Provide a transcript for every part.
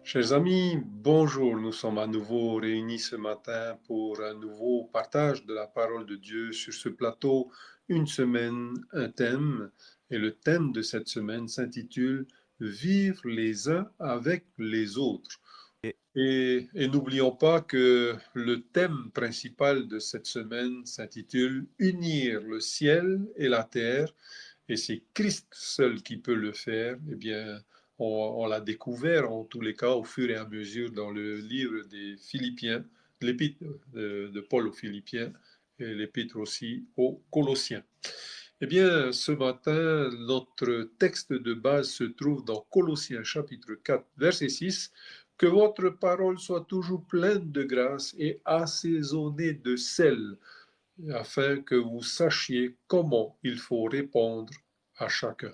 Chers amis, bonjour. Nous sommes à nouveau réunis ce matin pour un nouveau partage de la parole de Dieu sur ce plateau. Une semaine, un thème. Et le thème de cette semaine s'intitule Vivre les uns avec les autres. Et n'oublions pas que le thème principal de cette semaine s'intitule Unir le ciel et la terre. Et c'est Christ seul qui peut le faire. Eh bien, on l'a découvert en tous les cas au fur et à mesure dans le livre des Philippiens, l'épître de Paul aux Philippiens et l'épître aussi aux Colossiens. Eh bien, ce matin, notre texte de base se trouve dans Colossiens chapitre 4, verset 6. Que votre parole soit toujours pleine de grâce et assaisonnée de sel, afin que vous sachiez comment il faut répondre à chacun.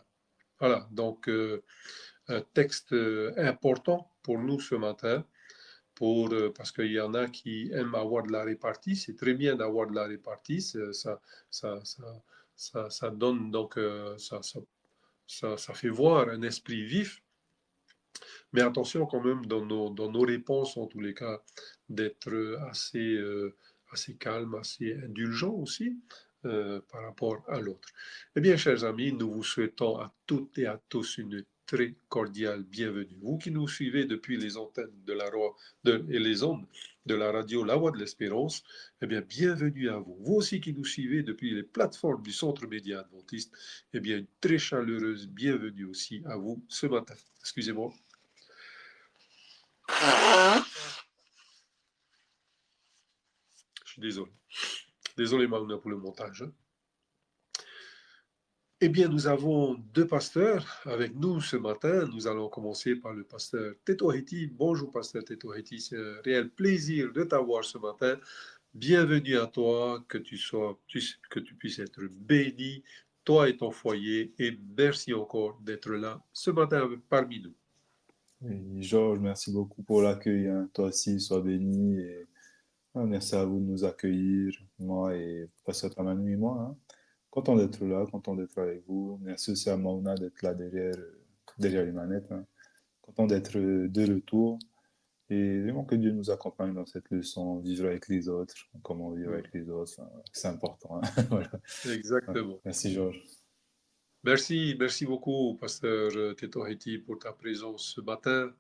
Voilà, donc un texte important pour nous ce matin, parce qu'il y en a qui aiment avoir de la répartie. C'est très bien d'avoir de la répartie, ça donne donc, ça fait voir un esprit vif, mais attention quand même dans nos réponses, en tous les cas, d'être assez calme, assez indulgent aussi par rapport à l'autre. Eh bien, chers amis, nous vous souhaitons à toutes et à tous une très cordiale bienvenue. Vous qui nous suivez depuis les antennes et les ondes de la radio La Voix de l'Espérance, eh bien, bienvenue à vous. Vous aussi qui nous suivez depuis les plateformes du Centre Média Adventiste, eh bien, une très chaleureuse bienvenue aussi à vous ce matin. Excusez-moi. Je suis désolé. Désolé, Magna, pour le montage. Eh bien, nous avons deux pasteurs avec nous ce matin. Nous allons commencer par le pasteur Teto Heti. Bonjour, pasteur Teto Heti. C'est un réel plaisir de t'avoir ce matin. Bienvenue à toi, que tu puisses être béni, toi et ton foyer. Et merci encore d'être là ce matin parmi nous. Et Georges, merci beaucoup pour l'accueil, hein. Toi aussi, sois béni. Et merci à vous de nous accueillir, moi et Pasteur Tamanou et moi, hein. Content d'être là, content d'être avec vous. Merci aussi à Mauna d'être là derrière les manettes, hein. Content d'être de retour. Et vraiment que Dieu nous accompagne dans cette leçon, vivre avec les autres, comment vivre avec les autres, hein. C'est important, hein. Voilà. Ouais. Exactement. Merci Georges. Merci beaucoup, pasteur Teto Heti, pour ta présence ce matin.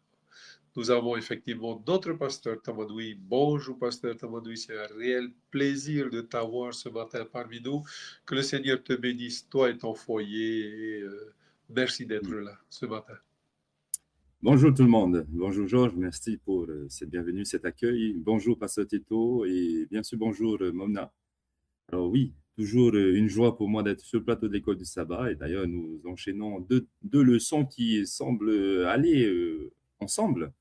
Nous avons effectivement notre pasteur Tamadoui. Bonjour, pasteur Tamadoui. C'est un réel plaisir de t'avoir ce matin parmi nous. Que le Seigneur te bénisse, toi et ton foyer. Et, merci d'être là ce matin. Bonjour tout le monde. Bonjour Georges. Merci pour cette bienvenue, cet accueil. Bonjour Pasteur Tito et bien sûr bonjour Mona. Alors oui, toujours une joie pour moi d'être sur le plateau de l'école du sabbat. Et d'ailleurs, nous enchaînons deux leçons qui semblent aller ensemble.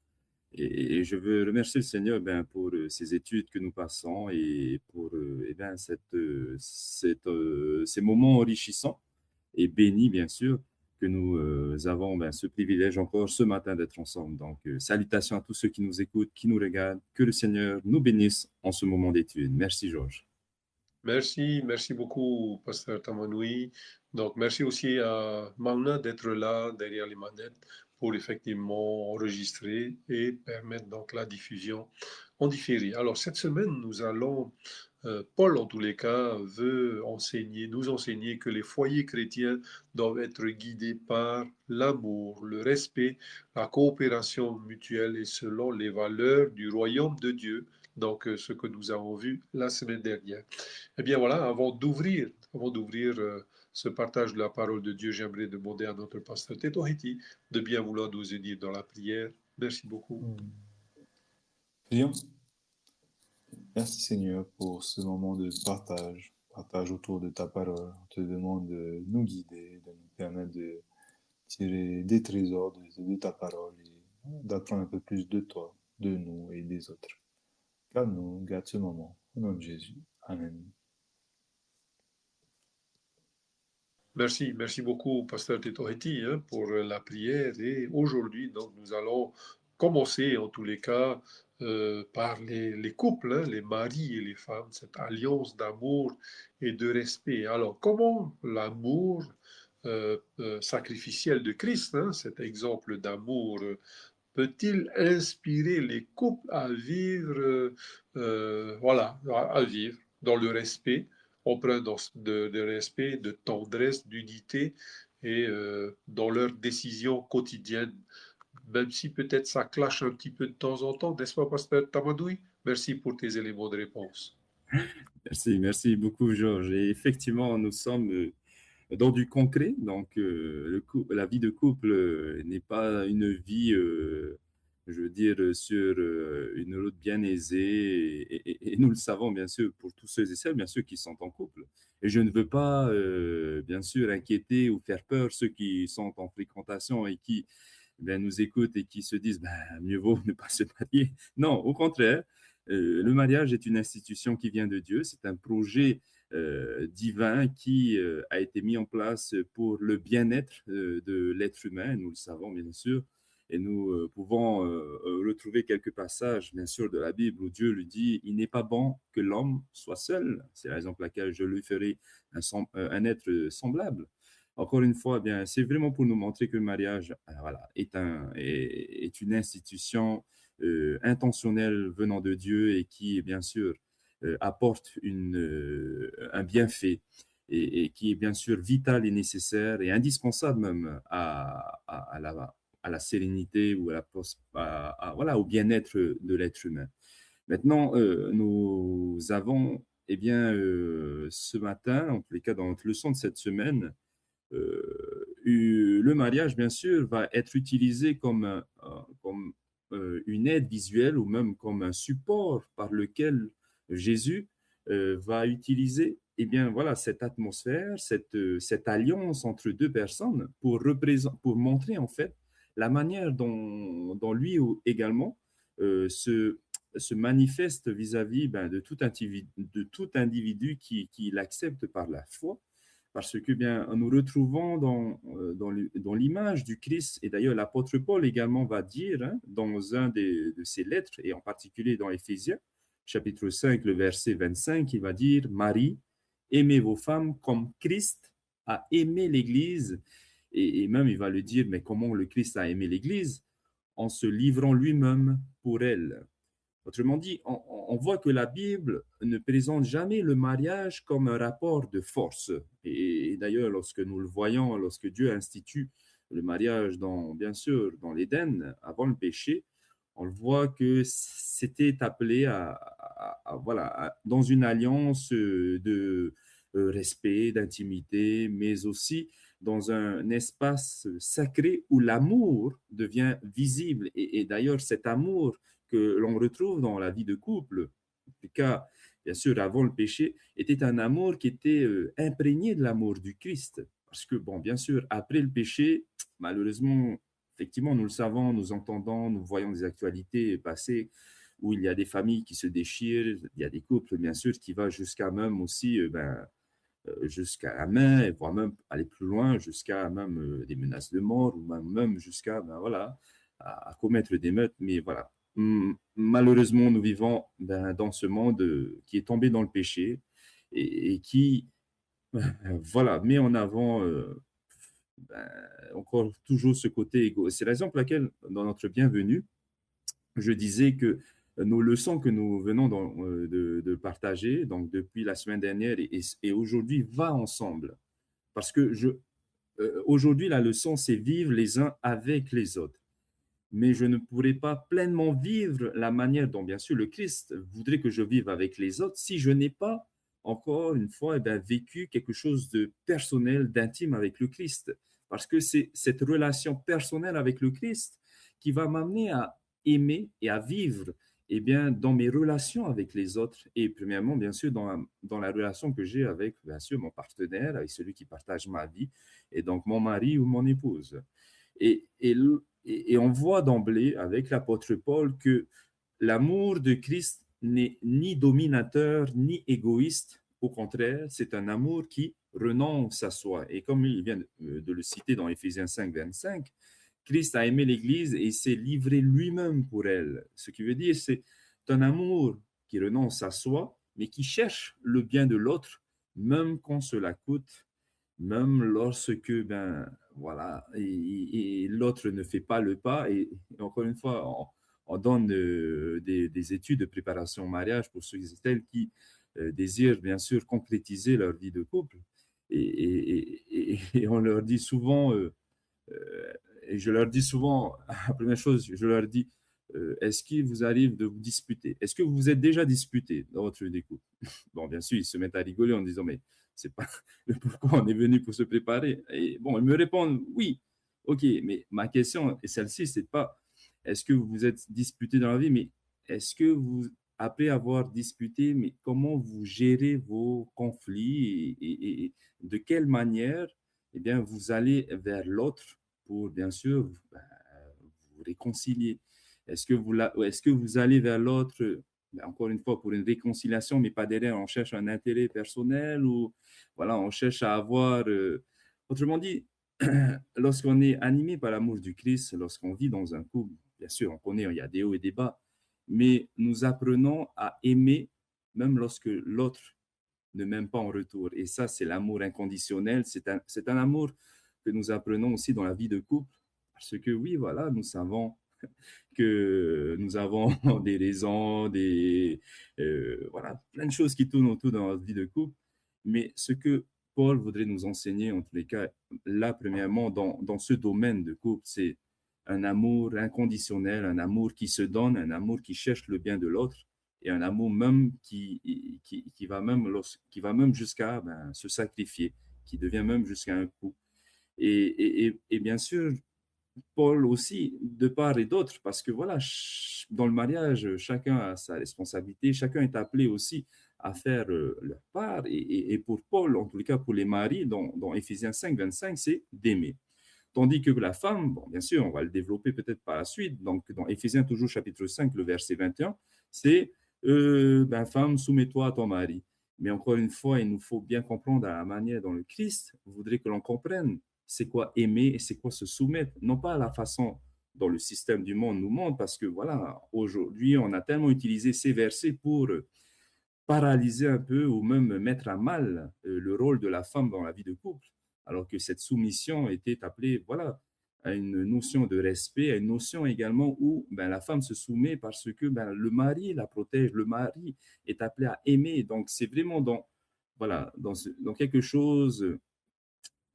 Et je veux remercier le Seigneur pour ces études que nous passons et pour ces moments enrichissants et bénis, bien sûr, que nous avons ce privilège encore ce matin d'être ensemble. Donc, salutations à tous ceux qui nous écoutent, qui nous regardent. Que le Seigneur nous bénisse en ce moment d'études. Merci, Georges. Merci beaucoup, pasteur Tamanoui. Donc, merci aussi à Mauna d'être là derrière les manettes pour effectivement enregistrer et permettre donc la diffusion en différé. Alors, cette semaine, Paul, en tous les cas, veut nous enseigner que les foyers chrétiens doivent être guidés par l'amour, le respect, la coopération mutuelle et selon les valeurs du royaume de Dieu. Donc, ce que nous avons vu la semaine dernière. Eh bien voilà, avant d'ouvrir ce partage de la parole de Dieu, j'aimerais demander à notre pasteur Teto Heti de bien vouloir nous aider dans la prière. Merci beaucoup. Prions. Merci Seigneur pour ce moment de partage autour de ta parole. On te demande de nous guider, de nous permettre de tirer des trésors de ta parole et d'apprendre un peu plus de toi, de nous et des autres. Garde-nous, garde ce moment. Au nom de Jésus. Amen. Merci beaucoup, Pasteur Tito Heti, pour la prière. Et aujourd'hui, donc, nous allons commencer, en tous les cas, par les couples, les maris et les femmes, cette alliance d'amour et de respect. Alors, comment l'amour sacrificiel de Christ, cet exemple d'amour, peut-il inspirer les couples à vivre, voilà, à vivre dans le respect, empreint de respect, de tendresse, d'unité et dans leurs décisions quotidiennes, même si peut-être ça clash un petit peu de temps en temps, n'est-ce pas, Pasteur Tamadoui? Merci pour tes éléments de réponse. Merci beaucoup, Georges. Et effectivement, nous sommes dans du concret. Donc, la vie de couple n'est pas une vie, je veux dire, sur une route bien aisée. Et nous le savons, bien sûr, pour tous ceux et celles, bien sûr, qui sont en couple. Et je ne veux pas, bien sûr, inquiéter ou faire peur ceux qui sont en fréquentation et qui nous écoutent et qui se disent mieux vaut ne pas se marier. Non, au contraire, le mariage est une institution qui vient de Dieu. C'est un projet divin qui a été mis en place pour le bien-être de l'être humain, nous le savons bien sûr, et nous pouvons retrouver quelques passages bien sûr de la Bible où Dieu lui dit « Il n'est pas bon que l'homme soit seul, c'est la raison pour laquelle je lui ferai un être semblable ». Encore une fois, bien, c'est vraiment pour nous montrer que le mariage voilà, est une institution intentionnelle venant de Dieu et qui, bien sûr, apporte un bienfait et qui est bien sûr vital et nécessaire et indispensable même à la sérénité ou voilà, au bien-être de l'être humain. Maintenant, nous avons, eh bien, ce matin, en tous les cas dans notre leçon de cette semaine, le mariage, bien sûr, va être utilisé comme une aide visuelle ou même comme un support par lequel Jésus va utiliser eh bien, voilà, cette atmosphère, cette alliance entre deux personnes pour montrer en fait la manière dont lui également se manifeste vis-à-vis de tout individu qui l'accepte par la foi. Parce que bien, nous retrouvons dans l'image du Christ, et d'ailleurs l'apôtre Paul également va dire dans un de ses lettres, et en particulier dans Éphésiens, chapitre 5, le verset 25, il va dire « Marie, aimez vos femmes comme Christ a aimé l'Église ». Et même il va le dire « Mais comment le Christ a aimé l'Église ?» En se livrant lui-même pour elle. Autrement dit, on voit que la Bible ne présente jamais le mariage comme un rapport de force. Et d'ailleurs, lorsque nous le voyons, lorsque Dieu institue le mariage, bien sûr, dans l'Éden, avant le péché, on le voit que c'était appelé voilà, dans une alliance de respect, d'intimité, mais aussi dans un espace sacré où l'amour devient visible. Et d'ailleurs, cet amour que l'on retrouve dans la vie de couple, en tout cas, bien sûr, avant le péché, était un amour qui était imprégné de l'amour du Christ. Parce que, bon, bien sûr, après le péché, malheureusement, effectivement, nous le savons, nous entendons, nous voyons des actualités passées où il y a des familles qui se déchirent, il y a des couples, bien sûr, qui vont jusqu'à même aussi, jusqu'à la main, voire même aller plus loin, jusqu'à même des menaces de mort, ou même jusqu'à, voilà, à commettre des meurtres. Mais voilà, malheureusement, nous vivons dans ce monde qui est tombé dans le péché et qui, voilà, met en avant encore toujours ce côté égo. C'est la raison pour laquelle, dans notre bienvenue, je disais que nos leçons que nous venons de partager, donc depuis la semaine dernière et aujourd'hui, va ensemble. Parce que aujourd'hui, la leçon, c'est vivre les uns avec les autres. Mais je ne pourrais pas pleinement vivre la manière dont, bien sûr, le Christ voudrait que je vive avec les autres si je n'ai pas, encore une fois, vécu quelque chose de personnel, d'intime avec le Christ. Parce que c'est cette relation personnelle avec le Christ qui va m'amener à aimer et à vivre dans mes relations avec les autres et premièrement, bien sûr, dans la relation que j'ai avec, bien sûr, mon partenaire, avec celui qui partage ma vie et donc mon mari ou mon épouse. Et on voit d'emblée avec l'apôtre Paul que l'amour de Christ n'est ni dominateur ni égoïste. Au contraire, c'est un amour qui renonce à soi. Et comme il vient de le citer dans Éphésiens 5, 25, Christ a aimé l'Église et s'est livré lui-même pour elle. Ce qui veut dire, c'est un amour qui renonce à soi, mais qui cherche le bien de l'autre, même quand cela coûte, même lorsque, ben, voilà, et l'autre ne fait pas le pas. Et encore une fois, on donne des études de préparation au mariage pour ceux et celles qui désirent, bien sûr, concrétiser leur vie de couple. Et on leur dit souvent, et je leur dis souvent, la première chose, je leur dis, est-ce qu'il vous arrive de vous disputer? Est-ce que vous vous êtes déjà disputé dans votre vie de couple? Bon, bien sûr, ils se mettent à rigoler en disant, mais c'est pas pourquoi on est venu pour se préparer. Et bon, ils me répondent, oui, ok, mais ma question est celle-ci, c'est pas est-ce que vous vous êtes disputé dans la vie, mais est-ce que vous, après avoir disputé, mais comment vous gérez vos conflits et de quelle manière, eh bien, vous allez vers l'autre pour, bien sûr, vous réconcilier. Est-ce que vous allez vers l'autre, encore une fois, pour une réconciliation, mais pas derrière, on cherche un intérêt personnel ou voilà, on cherche à avoir. Autrement dit, lorsqu'on est animé par l'amour du Christ, lorsqu'on vit dans un couple, bien sûr, on connaît, il y a des hauts et des bas, mais nous apprenons à aimer même lorsque l'autre ne m'aime pas en retour. Et ça, c'est l'amour inconditionnel. C'est un amour que nous apprenons aussi dans la vie de couple. Parce que oui, voilà, nous savons que nous avons des raisons, voilà, plein de choses qui tournent autour de notre vie de couple. Mais ce que Paul voudrait nous enseigner, en tous les cas, là, premièrement, dans ce domaine de couple, c'est un amour inconditionnel, un amour qui se donne, un amour qui cherche le bien de l'autre et un amour même qui va même jusqu'à se sacrifier, qui devient même jusqu'à un coup. Et bien sûr, Paul aussi, de part et d'autre, parce que voilà, dans le mariage, chacun a sa responsabilité, chacun est appelé aussi à faire leur part. Et pour Paul, en tout cas pour les maris, dans Éphésiens 5, 25, c'est d'aimer. Tandis que la femme, bon, bien sûr, on va le développer peut-être par la suite, donc dans Éphésiens toujours chapitre 5, le verset 21, c'est femme, soumets-toi à ton mari. Mais encore une fois, il nous faut bien comprendre la manière dont le Christ voudrait que l'on comprenne c'est quoi aimer et c'est quoi se soumettre, non pas à la façon dont le système du monde nous montre, parce que voilà, aujourd'hui, on a tellement utilisé ces versets pour paralyser un peu ou même mettre à mal le rôle de la femme dans la vie de couple, alors que cette soumission était appelée, voilà, à une notion de respect, à une notion également où la femme se soumet parce que le mari la protège, le mari est appelé à aimer. Donc, c'est vraiment voilà, dans quelque chose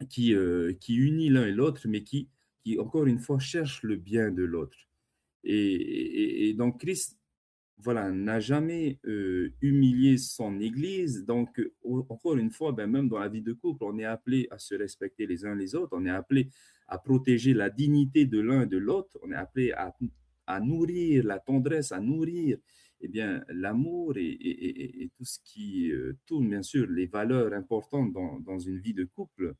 qui unit l'un et l'autre, mais qui, encore une fois, cherche le bien de l'autre. Et donc, Christ, voilà, n'a jamais humilié son Église. Donc, encore une fois, même dans la vie de couple, on est appelé à se respecter les uns les autres, on est appelé à protéger la dignité de l'un et de l'autre, on est appelé à nourrir la tendresse, à nourrir bien, l'amour et tout ce qui tourne, bien sûr, les valeurs importantes dans une vie de couple.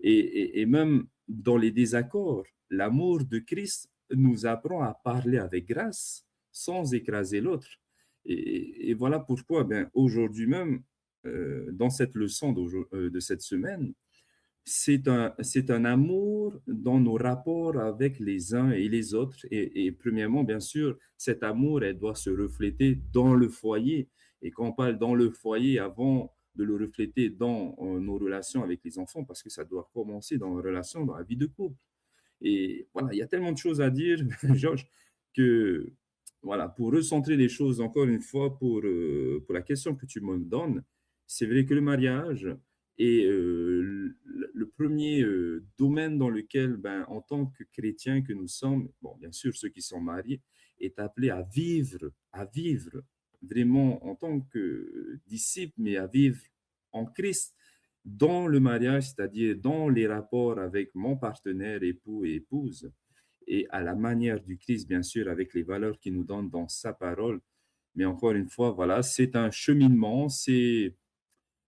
Et même dans les désaccords, l'amour de Christ nous apprend à parler avec grâce sans écraser l'autre. Et voilà pourquoi, aujourd'hui même, dans cette leçon de cette semaine, c'est un amour dans nos rapports avec les uns et les autres. Et premièrement, bien sûr, cet amour, elle doit se refléter dans le foyer. Et quand on parle dans le foyer, avant de le refléter dans nos relations avec les enfants, parce que ça doit commencer dans nos relations, dans la vie de couple. Et voilà, il y a tellement de choses à dire, Georges, que voilà, pour recentrer les choses encore une fois, pour la question que tu me donnes, c'est vrai que le mariage est le premier domaine dans lequel, en tant que chrétiens que nous sommes, bon, bien sûr, ceux qui sont mariés, est appelé à vivre vraiment en tant que disciples, mais à vivre en Christ dans le mariage, c'est-à-dire dans les rapports avec mon partenaire, époux et épouse, et à la manière du Christ, bien sûr, avec les valeurs qu'il nous donne dans sa parole. Mais encore une fois, voilà, c'est un cheminement,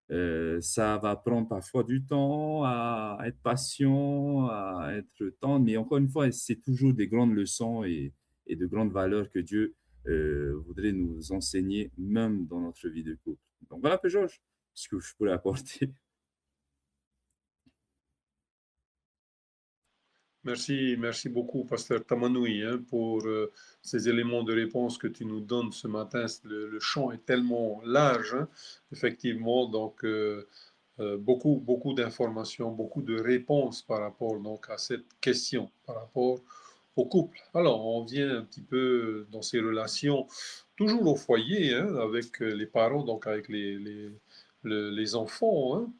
Ça va prendre parfois du temps à être patient, à être tendre, mais encore une fois, c'est toujours des grandes leçons et de grandes valeurs que Dieu voudrait nous enseigner, même dans notre vie de couple. Donc voilà un peu, Georges, ce que je pourrais apporter. Merci, merci beaucoup, Pasteur Tamanoui, hein, pour ces éléments de réponse que tu nous donnes ce matin. Le champ est tellement large, hein, effectivement, donc beaucoup, beaucoup d'informations, beaucoup de réponses par rapport donc, à cette question, par rapport au couple. Alors, on vient un petit peu dans ces relations, toujours au foyer, hein, avec les parents, donc avec les enfants, hein.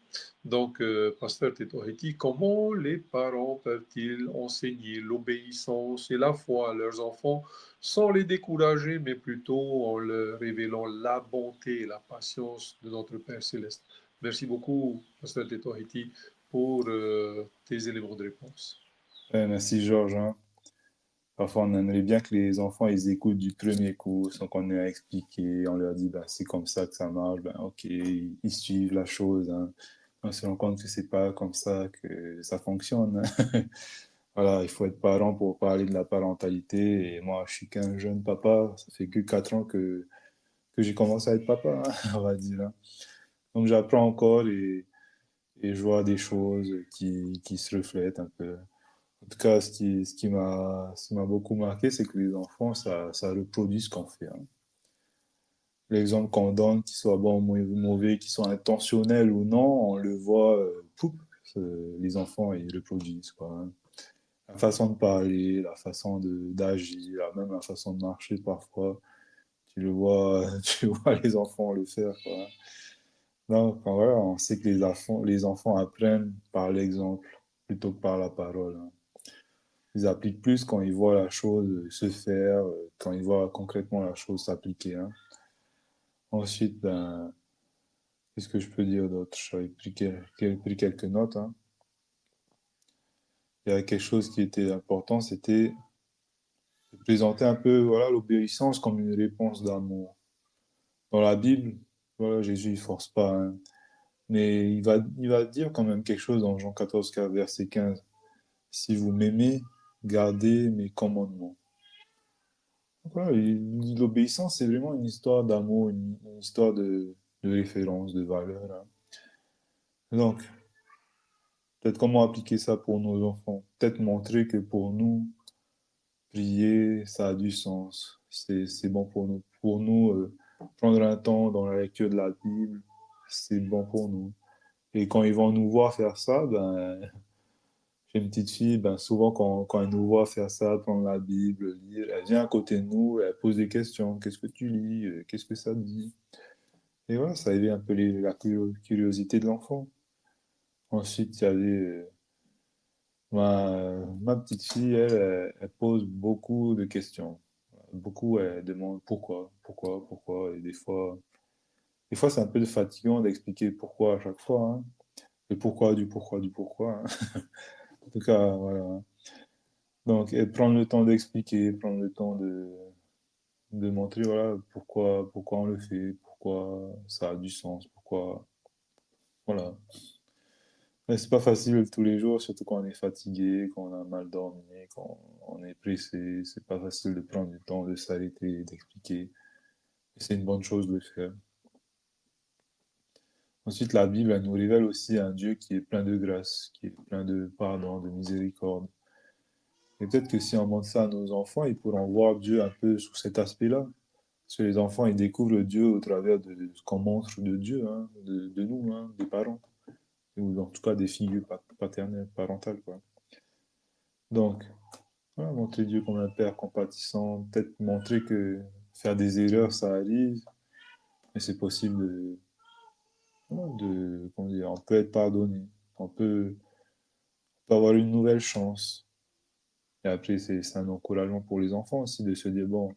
Donc, Pasteur Tetoheti, comment les parents peuvent-ils enseigner l'obéissance et la foi à leurs enfants sans les décourager, mais plutôt en leur révélant la bonté et la patience de notre Père céleste? Merci beaucoup, Pasteur Tetoheti, pour tes éléments de réponse. Ouais, merci Georges, hein. Parfois, on aimerait bien que les enfants, ils écoutent du premier coup, sans qu'on ait à expliquer. On leur dit, bah, c'est comme ça que ça marche. Ben, ok, ils suivent la chose, hein. On se rend compte que c'est pas comme ça que ça fonctionne, hein. Voilà, il faut être parent pour parler de la parentalité. Et moi, je suis qu'un jeune papa. Ça fait que 4 ans que j'ai commencé à être papa, hein, on va dire, hein. Donc, j'apprends encore et je vois des choses qui se reflètent un peu. En tout cas, ce qui m'a beaucoup marqué, c'est que les enfants, ça reproduit ce qu'on fait, hein. L'exemple qu'on donne, qu'il soit bon ou mauvais, qu'il soit intentionnel ou non, on le voit, poup, les enfants, ils reproduisent, quoi, hein. La façon de parler, la façon d'agir, même la façon de marcher parfois, tu le vois, tu vois les enfants le faire, quoi. Donc, voilà, on sait que les enfants apprennent par l'exemple plutôt que par la parole, hein. Ils appliquent plus quand ils voient la chose se faire, quand ils voient concrètement la chose s'appliquer, hein. Ensuite, ben, qu'est-ce que je peux dire d'autre? J'avais pris quelques notes, hein. Il y a quelque chose qui était important, c'était de présenter un peu, voilà, l'obéissance comme une réponse d'amour. Dans la Bible, voilà, Jésus, il force pas, hein, mais il va dire quand même quelque chose dans Jean 14, verset 15. Si vous m'aimez, gardez mes commandements. Voilà, l'obéissance, c'est vraiment une histoire d'amour, une histoire de référence, de valeur, hein. Donc, peut-être comment appliquer ça pour nos enfants. Peut-être montrer que pour nous, prier, ça a du sens. C'est bon pour nous. Pour nous, prendre un temps dans la lecture de la Bible, c'est bon pour nous. Et quand ils vont nous voir faire ça, ben, j'ai une petite fille, ben, souvent quand elle nous voit faire ça, prendre la Bible, lire, elle vient à côté de nous, elle pose des questions. Qu'est-ce que tu lis? Qu'est-ce que ça dit? Et voilà, ça éveille un peu la curiosité de l'enfant. Ensuite, il y avait ma petite fille, elle pose beaucoup de questions. Beaucoup, elle demande pourquoi, pourquoi, pourquoi. Et des fois c'est un peu fatigant d'expliquer pourquoi à chaque fois, hein. Le pourquoi du pourquoi du pourquoi, hein. En tout cas, voilà. Donc, et prendre le temps d'expliquer, prendre le temps de montrer, voilà, pourquoi on le fait, pourquoi ça a du sens, pourquoi, voilà. Mais c'est pas facile tous les jours, surtout quand on est fatigué, quand on a mal dormi, quand on est pressé. C'est pas facile de prendre du temps, de s'arrêter, d'expliquer. Et c'est une bonne chose de le faire. Ensuite, la Bible, elle nous révèle aussi un Dieu qui est plein de grâce, qui est plein de pardon, de miséricorde. Et peut-être que si on montre ça à nos enfants, ils pourront voir Dieu un peu sous cet aspect-là. Parce que les enfants, ils découvrent Dieu au travers de ce qu'on montre de Dieu, hein, de nous, hein, des parents. Ou en tout cas des figures paternelles, parentales, quoi. Donc, voilà, montrer Dieu comme un père compatissant, peut-être montrer que faire des erreurs, ça arrive, mais c'est possible voilà, comment dire, on peut être pardonné, on peut avoir une nouvelle chance. Et après, c'est un encouragement pour les enfants aussi de se dire, bon,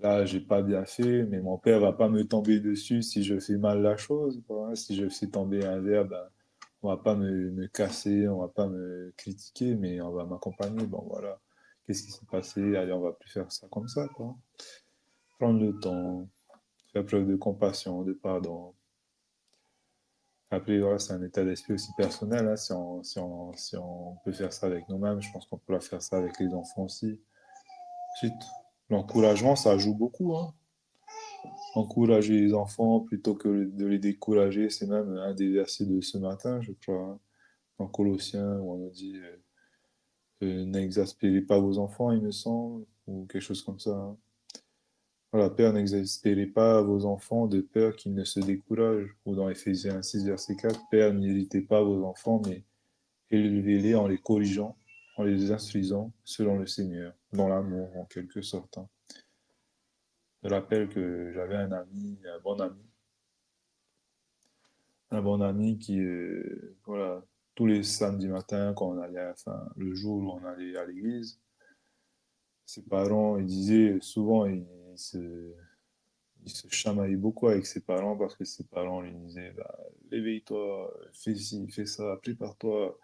là, j'ai pas bien fait, mais mon père va pas me tomber dessus si je fais mal la chose, quoi, hein. Si je fais tomber un verre, ben, on va pas me casser, on va pas me critiquer, mais on va m'accompagner. Bon, voilà. Qu'est-ce qui s'est passé? Allez, on va plus faire ça comme ça, quoi. Prendre le temps, faire preuve de compassion, de pardon. Après, voilà, c'est un état d'esprit aussi personnel, hein. Si on peut faire ça avec nous-mêmes, je pense qu'on pourra faire ça avec les enfants aussi. Ensuite, l'encouragement, ça joue beaucoup, hein. Encourager les enfants plutôt que de les décourager, c'est même un des versets de ce matin, je crois, hein, dans Colossiens, où on nous dit n'exaspérez pas vos enfants, il me semble, ou quelque chose comme ça, hein. Voilà, Père, n'exaspérez pas vos enfants de peur qu'ils ne se découragent. Ou dans Éphésiens 6, verset 4, Père, n'irritez pas vos enfants, mais élevez-les en les corrigeant, en les instruisant selon le Seigneur, dans l'amour en quelque sorte, hein. Je rappelle que j'avais un bon ami qui, voilà, tous les samedis matins, quand on allait, enfin, le jour où on allait à l'église, ses parents, ils disaient souvent, il se chamaillait beaucoup avec ses parents parce que ses parents lui disaient, bah, réveille-toi, fais ci, fais ça, prépare-toi.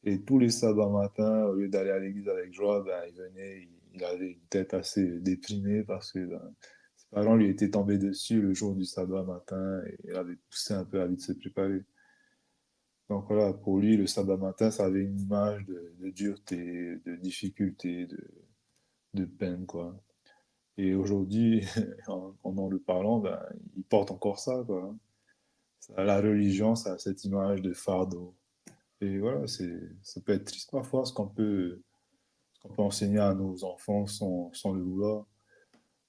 Et tous les sabbats matins, au lieu d'aller à l'église avec joie, ben, il venait, il avait une tête assez déprimée parce que ben, ses parents lui étaient tombés dessus le jour du sabbat matin et il avait poussé un peu à vite se préparer. Donc voilà, pour lui, le sabbat matin, ça avait une image de dureté, de difficulté, de peine, quoi. Et aujourd'hui, en le parlant, ben, il porte encore ça, quoi. La religion, ça a cette image de fardeau. Et voilà, ça peut être triste parfois ce qu'on peut enseigner à nos enfants sans le vouloir.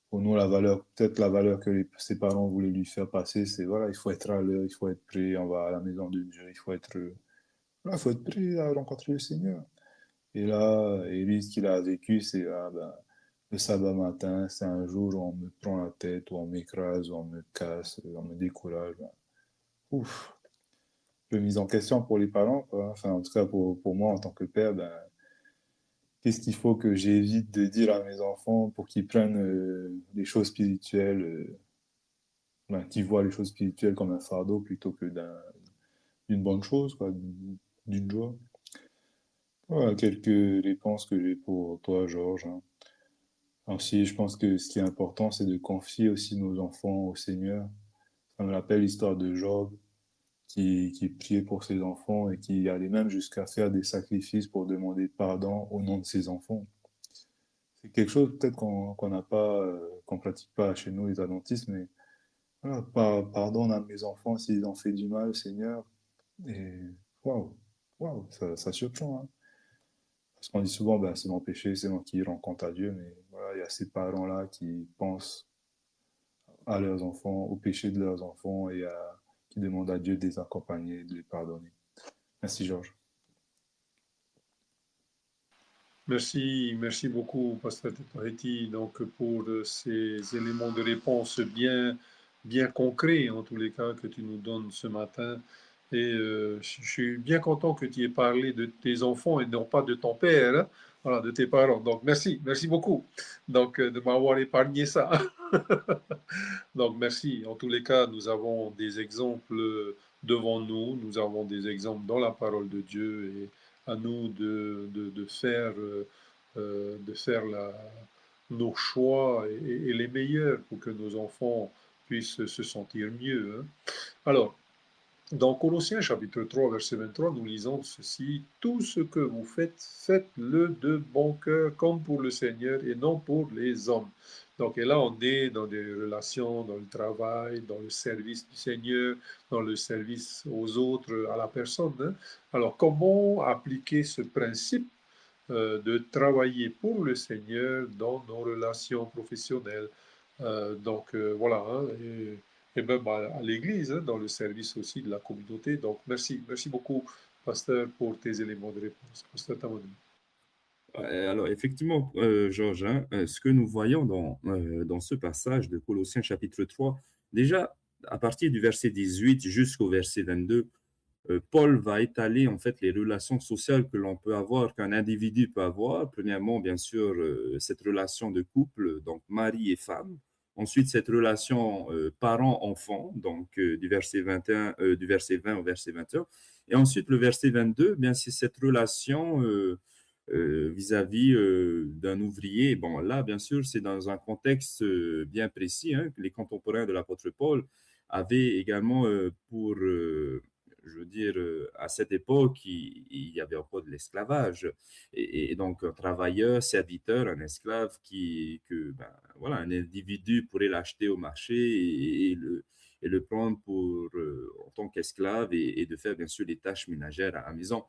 Pour nous, peut-être la valeur que ses parents voulaient lui faire passer, c'est voilà, il faut être à l'heure, il faut être prêt, on va à la maison de Dieu, voilà, il faut être prêt à rencontrer le Seigneur. Et là, et lui, ce qu'il a vécu, c'est ben, le sabbat matin, c'est un jour où on me prend la tête, où on m'écrase, où on me casse, où on me décourage. Ben, ouf, mise en question pour les parents, quoi. Enfin, en tout cas, pour moi, en tant que père, ben, qu'est-ce qu'il faut que j'évite de dire à mes enfants pour qu'ils prennent les choses spirituelles, ben, qu'ils voient les choses spirituelles comme un fardeau plutôt que d'une bonne chose, quoi, d'une joie. Voilà quelques réponses que j'ai pour toi, Georges, hein. Ainsi, je pense que ce qui est important, c'est de confier aussi nos enfants au Seigneur. Ça me rappelle l'histoire de Job qui priait pour ses enfants et qui allait même jusqu'à faire des sacrifices pour demander pardon au nom de ses enfants. C'est quelque chose peut-être qu'on n'a pas, qu'on pratique pas chez nous les adventistes, mais voilà, pardonne à mes enfants s'ils ont fait du mal, Seigneur. Et waouh, waouh, ça surprend, hein. Parce qu'on dit souvent, ben, c'est mon péché, c'est moi qui rends compte à Dieu, mais voilà, il y a ces parents-là qui pensent à leurs enfants, au péché de leurs enfants qui demandent à Dieu de les accompagner, de les pardonner. Merci, Georges. Merci beaucoup, Pasteur Tetoretti, donc pour ces éléments de réponse bien concrets, en tous les cas, que tu nous donnes ce matin. Et je suis bien content que tu aies parlé de tes enfants et non pas de ton père, hein. Voilà, de tes parents. Donc, merci beaucoup donc, de m'avoir épargné ça. Donc, merci. En tous les cas, nous avons des exemples devant nous, nous avons des exemples dans la parole de Dieu et à nous de faire nos choix et les meilleurs pour que nos enfants puissent se sentir mieux, hein. Alors, dans Colossiens chapitre 3, verset 23, nous lisons ceci: tout ce que vous faites, faites-le de bon cœur, comme pour le Seigneur et non pour les hommes. Donc, et là, on est dans des relations, dans le travail, dans le service du Seigneur, dans le service aux autres, à la personne, hein. Alors, comment appliquer ce principe de travailler pour le Seigneur dans nos relations professionnelles? Voilà, hein, et même à l'Église, hein, dans le service aussi de la communauté. Donc, merci beaucoup, Pasteur, pour tes éléments de réponse. Pasteur Tamadou. Alors, effectivement, Georges, hein, ce que nous voyons dans ce passage de Colossiens chapitre 3, déjà, à partir du verset 18 jusqu'au verset 22, Paul va étaler en fait les relations sociales que l'on peut avoir, qu'un individu peut avoir. Premièrement, bien sûr, cette relation de couple, donc mari et femme. Ensuite, cette relation parent-enfant, donc du verset 20 au verset 21. Et ensuite, le verset 22, bien, c'est cette relation vis-à-vis d'un ouvrier. Bon, là, bien sûr, c'est dans un contexte bien précis, hein, que les contemporains de l'apôtre Paul avaient également pour je veux dire, à cette époque, il y avait encore de l'esclavage. Et donc, un travailleur, serviteur, un esclave voilà, un individu pourrait l'acheter au marché et le prendre en tant qu'esclave et de faire, bien sûr, les tâches ménagères à la maison.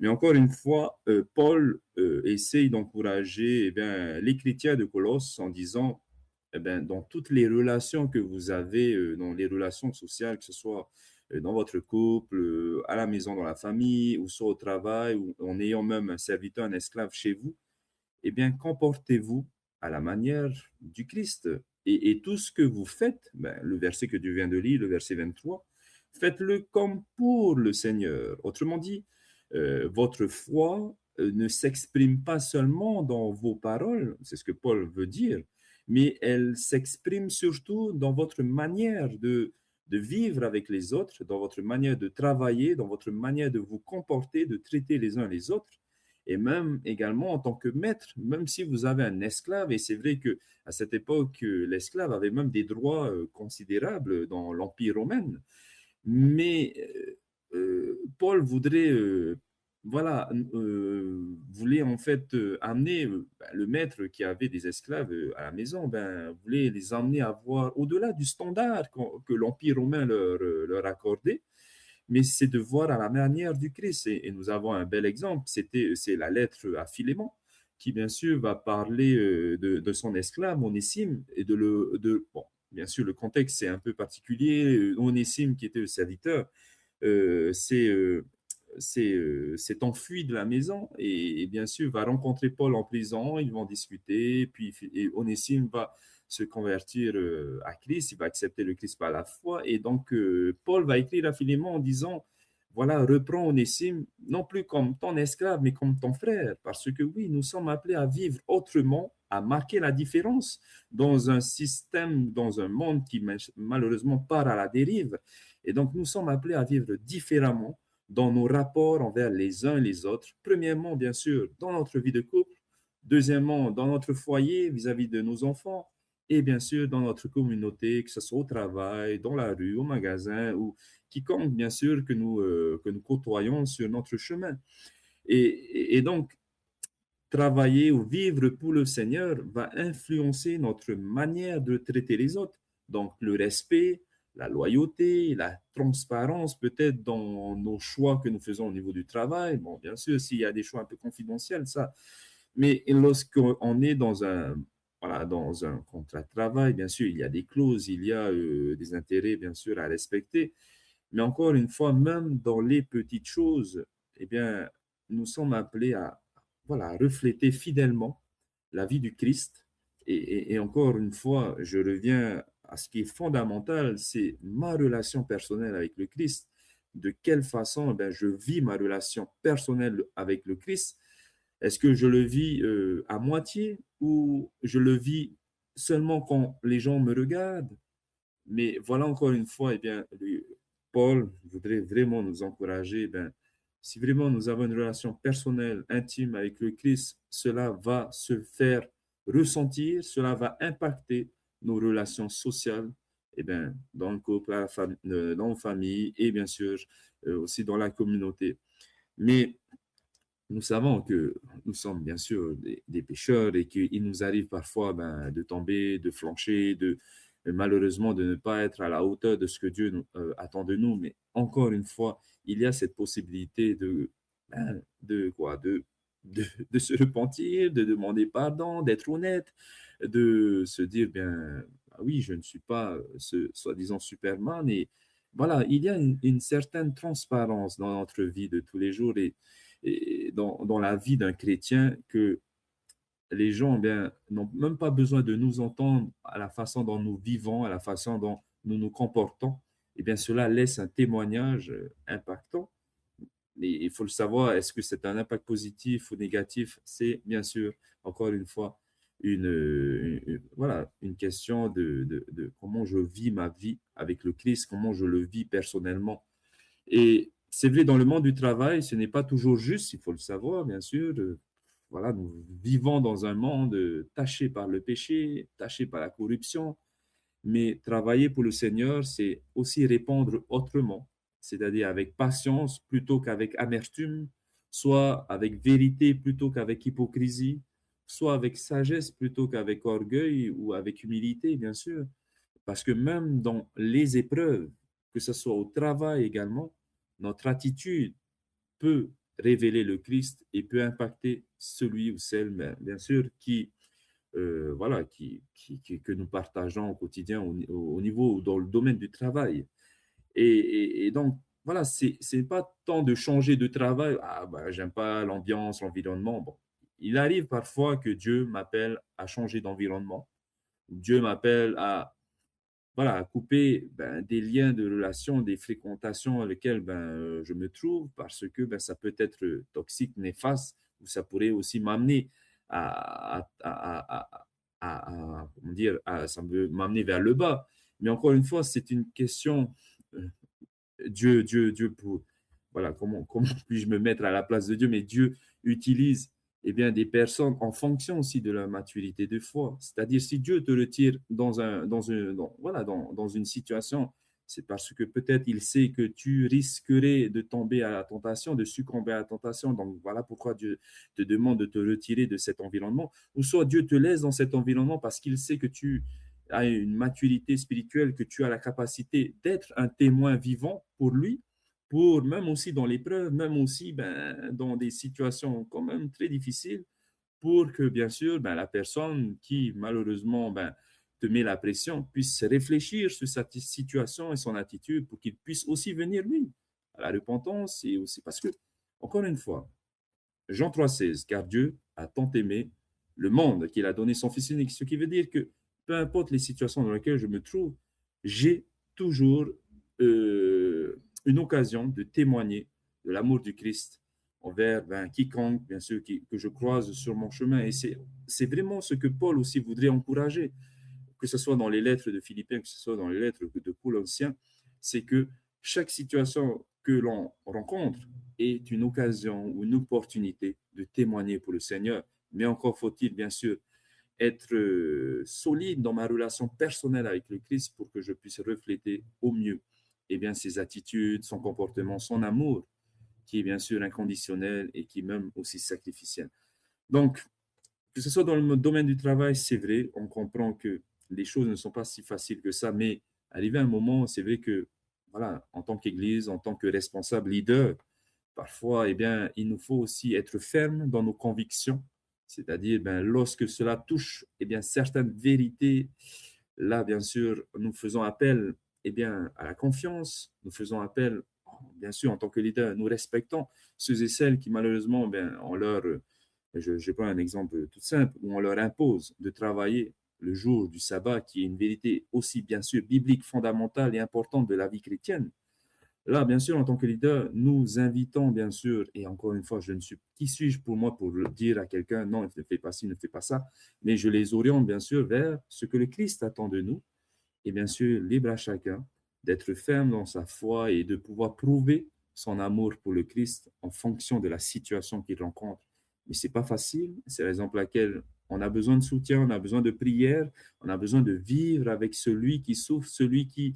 Mais encore une fois, Paul essaye d'encourager les chrétiens de Colosse en disant, dans toutes les relations que vous avez, dans les relations sociales, que ce soit dans votre couple, à la maison, dans la famille, ou soit au travail, ou en ayant même un serviteur, un esclave chez vous, comportez-vous à la manière du Christ. Et tout ce que vous faites, le verset que tu viens de lire, le verset 23, faites-le comme pour le Seigneur. Autrement dit, votre foi ne s'exprime pas seulement dans vos paroles, c'est ce que Paul veut dire, mais elle s'exprime surtout dans votre manière de vivre avec les autres, dans votre manière de travailler, dans votre manière de vous comporter, de traiter les uns les autres, et même également en tant que maître, même si vous avez un esclave, et c'est vrai que à cette époque, l'esclave avait même des droits considérables dans l'Empire romain, mais Paul voudrait, voulait en fait amener le maître qui avait des esclaves à la maison, voulait les amener à voir au-delà du standard que l'Empire romain leur accordait, mais c'est de voir à la manière du Christ. Et nous avons un bel exemple, c'est la lettre à Philémon, qui bien sûr va parler de son esclave, Onésime, et bon, bien sûr, le contexte c'est un peu particulier. Onésime, qui était le serviteur, euh, c'est euh, s'est enfui de la maison et bien sûr va rencontrer Paul en prison, ils vont discuter, puis et Onésime va se convertir à Christ, il va accepter le Christ par la foi, et donc Paul va écrire à Philémon en disant, voilà, reprends Onésime, non plus comme ton esclave, mais comme ton frère, parce que oui, nous sommes appelés à vivre autrement, à marquer la différence dans un système, dans un monde qui malheureusement part à la dérive, et donc nous sommes appelés à vivre différemment dans nos rapports envers les uns et les autres. Premièrement, bien sûr, dans notre vie de couple. Deuxièmement, dans notre foyer vis-à-vis de nos enfants. Et bien sûr, dans notre communauté, que ce soit au travail, dans la rue, au magasin, ou quiconque, bien sûr, que nous côtoyons sur notre chemin. Et donc, travailler ou vivre pour le Seigneur va influencer notre manière de traiter les autres. Donc, le respect, la loyauté, la transparence, peut-être dans nos choix que nous faisons au niveau du travail. Bon, bien sûr, s'il y a des choix un peu confidentiels, ça. Mais lorsqu'on est dans un contrat de travail, bien sûr, il y a des clauses, il y a des intérêts, bien sûr, à respecter. Mais encore une fois, même dans les petites choses, nous sommes appelés à, voilà, à refléter fidèlement la vie du Christ. Et encore une fois, je reviens à ce qui est fondamental, c'est ma relation personnelle avec le Christ. De quelle façon je vis ma relation personnelle avec le Christ? Est-ce que je le vis à moitié ou je le vis seulement quand les gens me regardent? Mais voilà encore une fois, Paul voudrait vraiment nous encourager. Si vraiment nous avons une relation personnelle, intime avec le Christ, cela va se faire ressentir, cela va impacter nos relations sociales, dans le couple, dans la famille et bien sûr aussi dans la communauté. Mais nous savons que nous sommes bien sûr des pécheurs et qu'il nous arrive parfois de tomber, de flancher, malheureusement de ne pas être à la hauteur de ce que Dieu attend de nous. Mais encore une fois, il y a cette possibilité de se repentir, de demander pardon, d'être honnête, de se dire, oui, je ne suis pas ce soi-disant Superman. Et voilà, il y a une certaine transparence dans notre vie de tous les jours et dans la vie d'un chrétien que les gens n'ont même pas besoin de nous entendre à la façon dont nous vivons, à la façon dont nous nous comportons. Cela laisse un témoignage impactant. Mais il faut le savoir, est-ce que c'est un impact positif ou négatif? C'est bien sûr, encore une fois, une question de comment je vis ma vie avec le Christ, comment je le vis personnellement. Et c'est vrai, dans le monde du travail, ce n'est pas toujours juste, il faut le savoir, bien sûr. Voilà, nous vivons dans un monde taché par le péché, taché par la corruption, mais travailler pour le Seigneur, c'est aussi répondre autrement, c'est-à-dire avec patience plutôt qu'avec amertume, soit avec vérité plutôt qu'avec hypocrisie, soit avec sagesse plutôt qu'avec orgueil ou avec humilité, bien sûr. Parce que même dans les épreuves, que ce soit au travail également, notre attitude peut révéler le Christ et peut impacter celui ou celle, bien sûr, voilà, que nous partageons au quotidien au niveau ou dans le domaine du travail. Et donc, voilà, c'est pas tant de changer de travail. Ah, bah, j'aime pas l'ambiance, l'environnement. Bon, il arrive parfois que Dieu m'appelle à changer d'environnement. Dieu m'appelle à, voilà, à couper des liens de relation, des fréquentations dans lesquelles je me trouve parce que ça peut être toxique, néfaste, ou ça pourrait aussi m'amener comment dire, ça peut m'amener vers le bas. Mais encore une fois, c'est une question, Dieu, pour, voilà, comment puis-je me mettre à la place de Dieu, mais Dieu utilise des personnes en fonction aussi de leur maturité de foi. C'est-à-dire, si Dieu te retire dans une situation, c'est parce que peut-être il sait que tu risquerais de tomber à la tentation, de succomber à la tentation. Donc, voilà pourquoi Dieu te demande de te retirer de cet environnement. Ou soit Dieu te laisse dans cet environnement parce qu'il sait que tu as une maturité spirituelle, que tu as la capacité d'être un témoin vivant pour lui, pour même aussi dans l'épreuve, même aussi dans des situations quand même très difficiles, pour que bien sûr la personne qui malheureusement te met la pression puisse réfléchir sur sa situation et son attitude pour qu'il puisse aussi venir lui à la repentance et aussi parce que, encore une fois, Jean 3,16, car Dieu a tant aimé le monde qu'il a donné son Fils unique, ce qui veut dire que peu importe les situations dans lesquelles je me trouve, j'ai toujours une occasion de témoigner de l'amour du Christ envers quiconque, bien sûr, que je croise sur mon chemin. Et c'est vraiment ce que Paul aussi voudrait encourager, que ce soit dans les lettres de Philippiens, que ce soit dans les lettres de Colossiens, c'est que chaque situation que l'on rencontre est une occasion ou une opportunité de témoigner pour le Seigneur. Mais encore faut-il, bien sûr, être solide dans ma relation personnelle avec le Christ pour que je puisse refléter au mieux ses attitudes, son comportement, son amour, qui est bien sûr inconditionnel et qui est même aussi sacrificiel. Donc, que ce soit dans le domaine du travail, c'est vrai, on comprend que les choses ne sont pas si faciles que ça, mais arrivé à un moment, c'est vrai que, voilà, en tant qu'Église, en tant que responsable leader, parfois, il nous faut aussi être ferme dans nos convictions, c'est-à-dire, lorsque cela touche, certaines vérités, là, bien sûr, nous faisons appel, à la confiance, nous faisons appel, bien sûr, en tant que leader, nous respectons ceux et celles qui, malheureusement, ont leur je prends un exemple tout simple où on leur impose de travailler le jour du sabbat, qui est une vérité aussi bien sûr biblique, fondamentale et importante de la vie chrétienne. Là, bien sûr, en tant que leader, nous invitons, bien sûr, et encore une fois, qui suis-je pour moi pour dire à quelqu'un, non, ne fais pas ci, ne fais pas ça, mais je les oriente, bien sûr, vers ce que le Christ attend de nous, et bien sûr, libre à chacun d'être ferme dans sa foi et de pouvoir prouver son amour pour le Christ en fonction de la situation qu'il rencontre. Mais ce n'est pas facile, c'est la raison pour laquelle on a besoin de soutien, on a besoin de prière, on a besoin de vivre avec celui qui souffre, celui qui,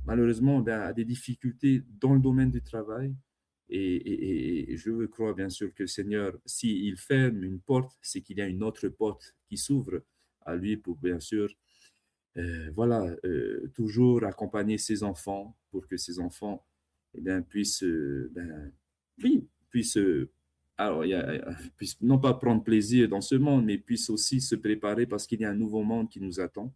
malheureusement, a des difficultés dans le domaine du travail. Et je crois bien sûr que le Seigneur, s'il ferme une porte, c'est qu'il y a une autre porte qui s'ouvre à lui pour bien sûr toujours accompagner ses enfants pour que ses enfants puissent, oui, puissent, alors, puissent non pas prendre plaisir dans ce monde, mais puissent aussi se préparer parce qu'il y a un nouveau monde qui nous attend.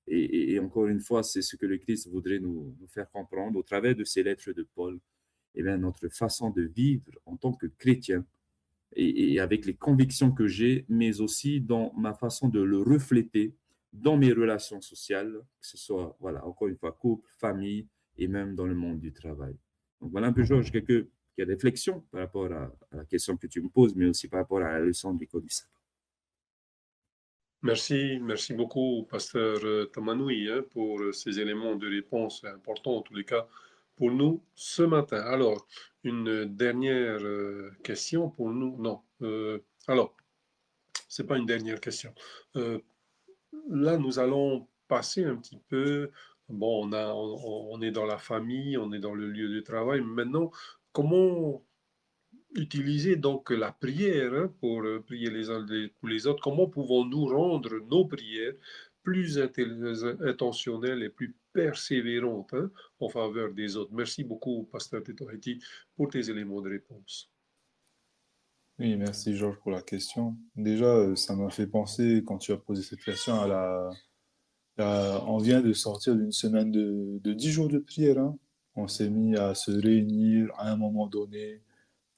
Et encore une fois, c'est ce que le Christ voudrait nous faire comprendre au travers de ces lettres de Paul, notre façon de vivre en tant que chrétien et avec les convictions que j'ai, mais aussi dans ma façon de le refléter dans mes relations sociales, que ce soit, voilà, encore une fois, couple, famille et même dans le monde du travail. Donc voilà un peu, Georges, quelques réflexions par rapport à la question que tu me poses, mais aussi par rapport à la leçon de l'école du sabbat. Merci beaucoup, pasteur Tamanoui, pour ces éléments de réponse importants, en tous les cas, pour nous ce matin. Alors, une dernière question pour nous. Non. Alors, ce n'est pas une dernière question. Là, nous allons passer un petit peu Bon, on est dans la famille, on est dans le lieu de travail. Maintenant, comment utiliser donc la prière hein, pour prier les uns pour les autres? Comment pouvons-nous rendre nos prières plus intentionnelles et plus persévérantes hein, en faveur des autres? Merci beaucoup, Pasteur Tito-Haiti, pour tes éléments de réponse. Oui, merci Georges pour la question. Déjà, ça m'a fait penser, quand tu as posé cette question, on vient de sortir d'une semaine de 10 jours de prière, hein. On s'est mis à se réunir à un moment donné,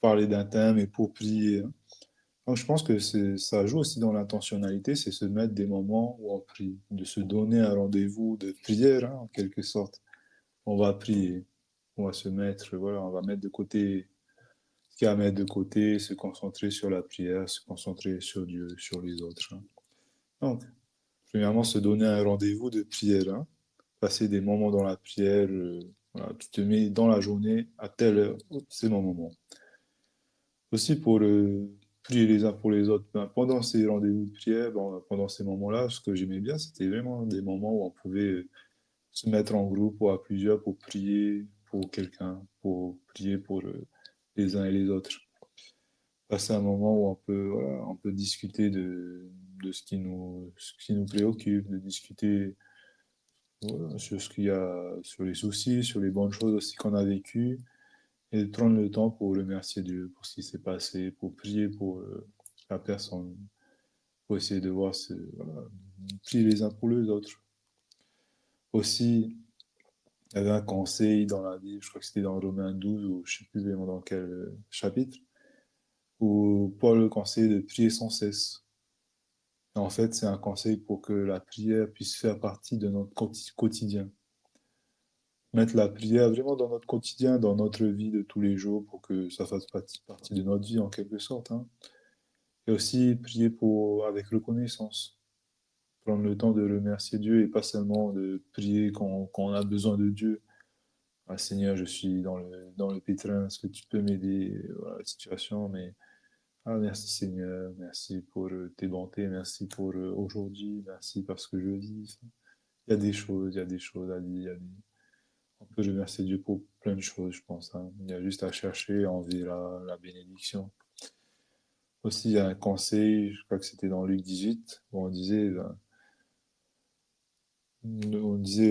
parler d'un thème et pour prier, hein. Donc, je pense que ça joue aussi dans l'intentionnalité, c'est se mettre des moments où on prie, de se donner un rendez-vous de prière, hein, en quelque sorte. On va prier, on va se mettre, voilà, on va mettre de côté ce qu'il y a à mettre de côté, se concentrer sur la prière, se concentrer sur Dieu, sur les autres, hein. Donc, premièrement, se donner un rendez-vous de prière, hein. Passer des moments dans la prière, voilà, tu te mets dans la journée à telle heure, c'est mon moment. Aussi pour prier les uns pour les autres. Ben, pendant ces rendez-vous de prière, ben, pendant ces moments-là, ce que j'aimais bien, c'était vraiment des moments où on pouvait se mettre en groupe ou à plusieurs pour prier pour quelqu'un, pour prier pour les uns et les autres. Passer un moment où on peut, voilà, on peut discuter de ce qui nous préoccupe, de discuter voilà, sur ce qu'il y a, sur les soucis, sur les bonnes choses aussi qu'on a vécues, et de prendre le temps pour remercier Dieu pour ce qui s'est passé, pour prier pour la personne, pour essayer de voir, voilà, prier les uns pour les autres. Aussi, il y avait un conseil dans la Bible, je crois que c'était dans Romains 12, ou je ne sais plus vraiment dans quel chapitre, où Paul conseille de prier sans cesse. Et en fait, c'est un conseil pour que la prière puisse faire partie de notre quotidien. Mettre la prière vraiment dans notre quotidien, dans notre vie de tous les jours, pour que ça fasse partie de notre vie en quelque sorte, hein. Et aussi prier avec reconnaissance. Prendre le temps de remercier Dieu et pas seulement de prier quand on a besoin de Dieu. Ah, Seigneur, je suis dans le pétrin, est-ce que tu peux m'aider voilà, la situation, mais ah, merci Seigneur, merci pour tes bontés, merci pour aujourd'hui, merci parce que je vis. Il y a des choses à dire, on peut remercier Dieu pour plein de choses, je pense, hein. Il y a juste à chercher et on verra la bénédiction. Aussi, il y a un conseil, je crois que c'était dans Luc 18, où on disait,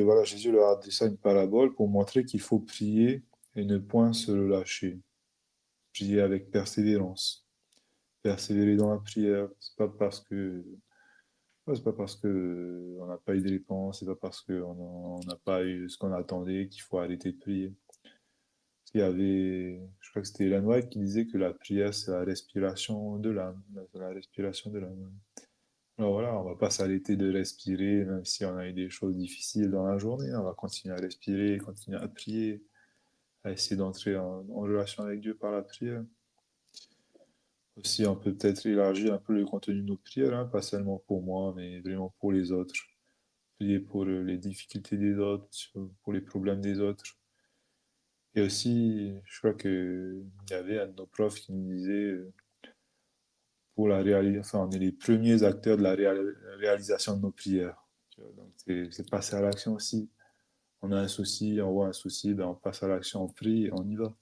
voilà, Jésus leur a dit ça une parabole pour montrer qu'il faut prier et ne point se relâcher. Prier avec persévérance. Persévérer dans la prière, c'est pas parce que on n'a pas eu de réponse, c'est pas parce qu'on n'a pas eu ce qu'on attendait qu'il faut arrêter de prier. Il y avait, je crois que c'était Ellen White qui disait que la prière, c'est la respiration de l'âme. La respiration de l'âme. Alors voilà, on va pas s'arrêter de respirer, même si on a eu des choses difficiles dans la journée. On va continuer à respirer, continuer à prier, à essayer d'entrer en relation avec Dieu par la prière. Aussi, on peut peut-être élargir un peu le contenu de nos prières, hein, pas seulement pour moi, mais vraiment pour les autres. Prier pour les difficultés des autres, pour les problèmes des autres. Et aussi, je crois qu'il y avait un de nos profs qui nous disait, pour la réalisation, enfin, on est les premiers acteurs de la réalisation de nos prières. Tu vois, donc, c'est passer à l'action aussi. On a un souci, on voit un souci, ben on passe à l'action, on prie et on y va.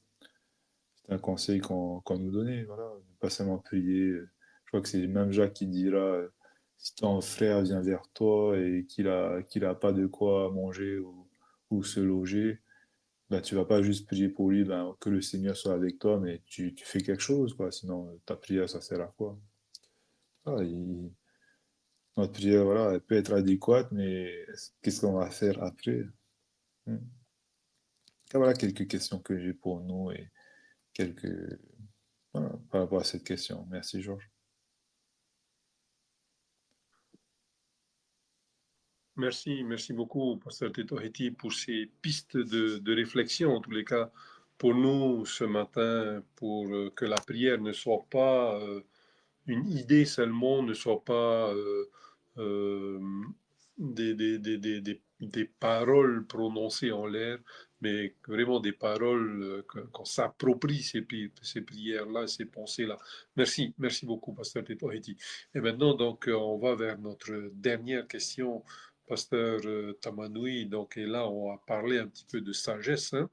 C'est un conseil qu'on nous donnait, voilà. Pas seulement prier. Je crois que c'est même Jacques qui dira, si ton frère vient vers toi et qu'il a pas de quoi manger ou se loger, ben, tu vas pas juste prier pour lui, ben, que le Seigneur soit avec toi, mais tu fais quelque chose, quoi. Sinon, ta prière, ça sert à quoi? Ah, notre prière, voilà, elle peut être adéquate, mais qu'est-ce qu'on va faire après? Hmm. Ah, voilà quelques questions que j'ai pour nous et quelques, voilà, par rapport à cette question. Merci, Georges. Merci beaucoup, Pasteur Tito Haiti, pour ces pistes de réflexion, en tous les cas, pour nous ce matin, pour que la prière ne soit pas une idée seulement, ne soit pas euh, des paroles prononcées en l'air, mais vraiment des paroles qu'on s'approprie ces prières-là, ces pensées-là. Merci beaucoup, Pasteur Tito Haiti. Et maintenant, donc, on va vers notre dernière question pasteur Tamanoui. Donc, et là, on va parler un petit peu de sagesse, hein,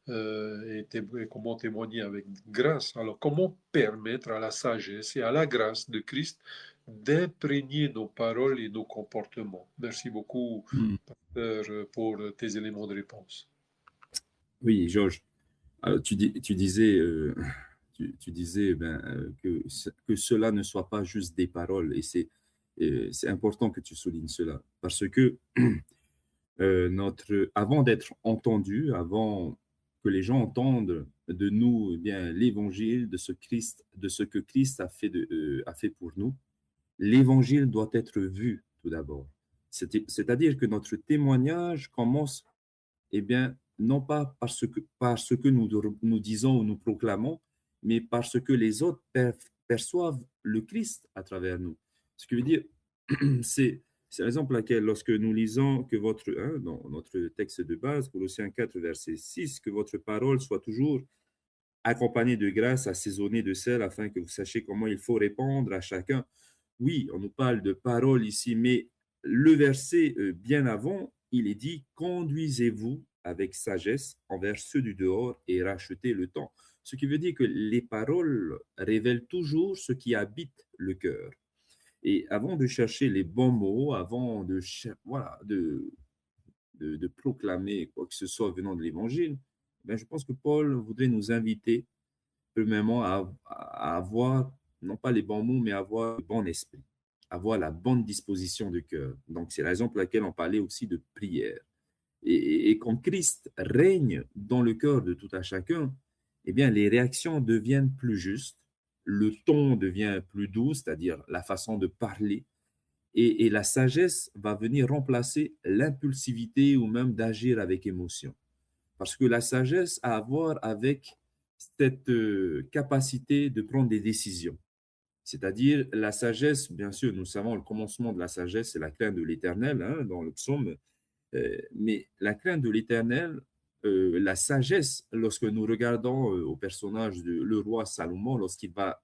et comment témoigner avec grâce. Alors, comment permettre à la sagesse et à la grâce de Christ d'imprégner nos paroles et nos comportements? Merci beaucoup, Mm. pasteur, pour tes éléments de réponse. Oui, Georges. Alors, tu disais, tu disais que cela ne soit pas juste des paroles, et c'est important que tu soulignes cela, parce que avant d'être entendu, avant que les gens entendent de nous, eh bien, l'évangile de ce que Christ a fait pour nous, l'évangile doit être vu tout d'abord. C'est-à-dire que notre témoignage commence, eh bien, non pas parce que nous disons ou nous proclamons, mais parce que les autres perçoivent le Christ à travers nous. Ce qui veut dire, c'est la raison pour laquelle, lorsque nous lisons que dans notre texte de base, Colossiens 4, verset 6, que votre parole soit toujours accompagnée de grâce, assaisonnée de sel, afin que vous sachiez comment il faut répondre à chacun. Oui, on nous parle de parole ici, mais le verset bien avant, il est dit, conduisez-vous avec sagesse envers ceux du dehors et rachetez le temps. Ce qui veut dire que les paroles révèlent toujours ce qui habite le cœur. Et avant de chercher les bons mots, avant de proclamer quoi que ce soit venant de l'Évangile, ben, je pense que Paul voudrait nous inviter, premièrement, à avoir, non pas les bons mots, mais à avoir le bon esprit, avoir la bonne disposition de cœur. Donc, c'est la raison pour laquelle on parlait aussi de prière. Et quand Christ règne dans le cœur de tout un chacun, eh bien, les réactions deviennent plus justes, le ton devient plus doux, c'est-à-dire la façon de parler, et la sagesse va venir remplacer l'impulsivité ou même d'agir avec émotion. Parce que la sagesse a à voir avec cette capacité de prendre des décisions. C'est-à-dire la sagesse, bien sûr, nous savons le commencement de la sagesse, c'est la crainte de l'Éternel, hein, dans le psaume. Mais la crainte de l'Éternel, la sagesse, lorsque nous regardons au personnage de le roi Salomon, lorsqu'il va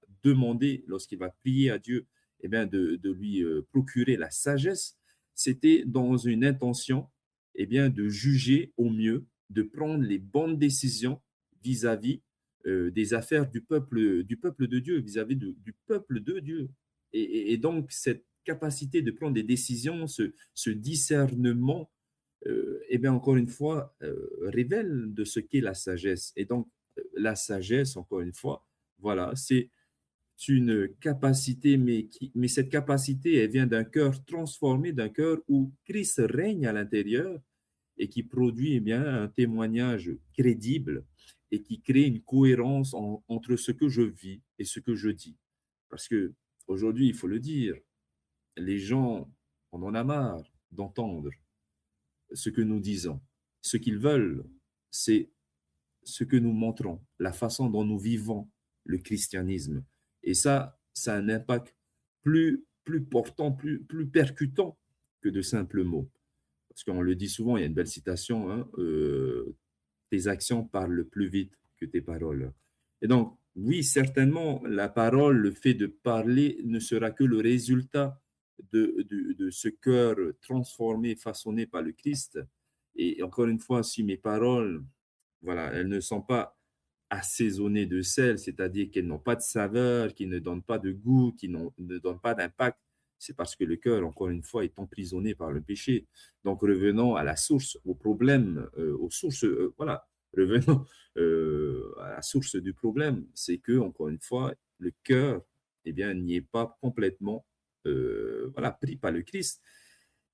prier à Dieu, eh bien de lui procurer la sagesse, c'était dans une intention, eh bien, de juger au mieux, de prendre les bonnes décisions vis-à-vis des affaires du peuple de Dieu, vis-à-vis du peuple de Dieu. Et donc, cette capacité de prendre des décisions, ce discernement, eh bien, encore une fois, révèle de ce qu'est la sagesse. Et donc, la sagesse, encore une fois, voilà, c'est une capacité, mais cette capacité, elle vient d'un cœur transformé, d'un cœur où Christ règne à l'intérieur et qui produit eh bien, un témoignage crédible et qui crée une cohérence entre ce que je vis et ce que je dis. Parce que aujourd'hui, il faut le dire, les gens, on en a marre d'entendre ce que nous disons. Ce qu'ils veulent, c'est ce que nous montrons, la façon dont nous vivons le christianisme. Et ça a un impact plus portant, plus percutant que de simples mots. Parce qu'on le dit souvent, il y a une belle citation, hein, tes actions parlent plus vite que tes paroles. Et donc, oui, certainement, la parole, le fait de parler ne sera que le résultat de ce cœur transformé, façonné par le Christ. Et encore une fois, si mes paroles, voilà, elles ne sont pas assaisonnées de sel, c'est-à-dire qu'elles n'ont pas de saveur, qui ne donnent pas de goût, ne donnent pas d'impact, c'est parce que le cœur, encore une fois, est emprisonné par le péché. Donc, revenons à la source, au problème, aux sources, voilà, revenons à la source du problème, c'est que, encore une fois, le cœur, eh bien, n'y est pas complètement, voilà, pris par le Christ.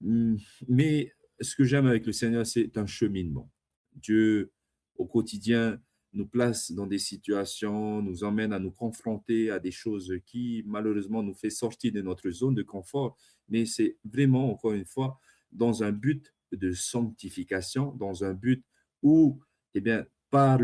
Mais ce que j'aime avec le Seigneur, c'est un cheminement. Dieu, au quotidien, nous place dans des situations, nous emmène à nous confronter à des choses qui, malheureusement, nous fait sortir de notre zone de confort. Mais c'est vraiment, encore une fois, dans un but de sanctification, dans un but où, eh bien, par